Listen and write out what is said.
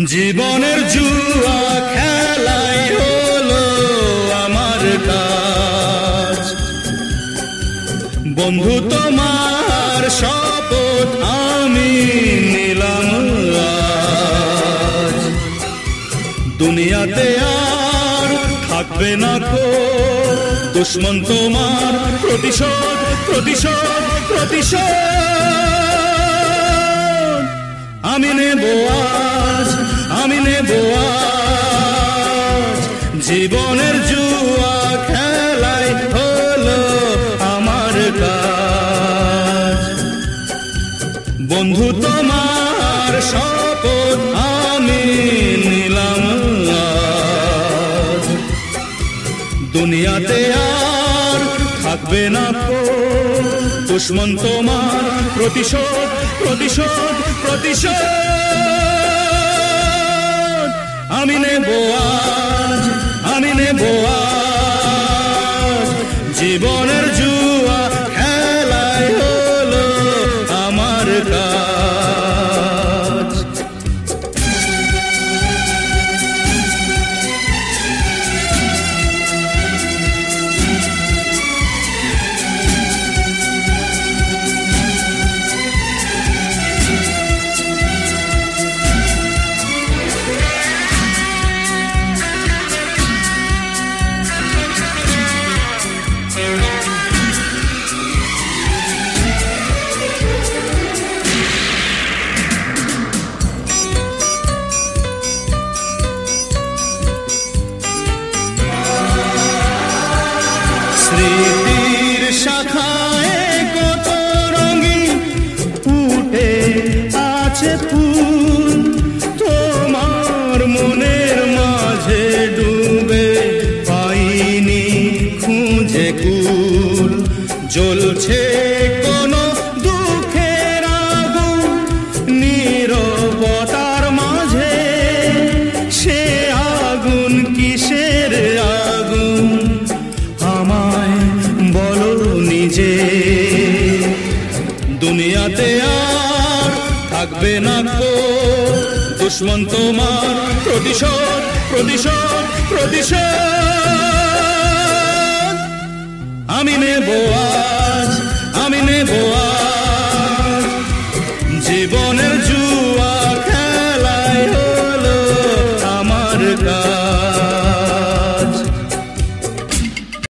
জীবনের জুয়া খেলাই হলো আমার কাজ। বন্ধু তোমার শপথ আমি নিলাম আজ। দুনিয়াতে আর থাকবে না কো দুশ্মন তোমার, প্রতিশোধ প্রতিশোধ প্রতিশোধ আমি নেব আজ, আমি নেব আজ। জীবনের জুয়া খেলাই হলো আমার কাজ। বন্ধু তোমার শপথ আমি নিলাম আজ। দুনিয়াতে আর থাকবে না কো দুশ্মন তোমার, প্রতিশোধ প্রতিশোধ প্রতিশোধ আমি নেব আজ, আমি নেব আজ। জীবনের জুয়া খেলাই হলো আমার কাজ। স্মৃতির শাখায় কত রঙিন ফুটে আছে ফুল, তোমার মনের মাঝে ডুবে পাইনি খুঁজে কুল। জ্বলছে কোনো দুঃখের আগুন নীরবতার মাঝে, সে আগুন কিসের আগুন আমায় বলো নিজে। দুনিয়াতে আর থাকবে না কো দুশ্মন তোমার, প্রতিশোধ প্রতিশোধ প্রতিশোধ আমি নেব আজ,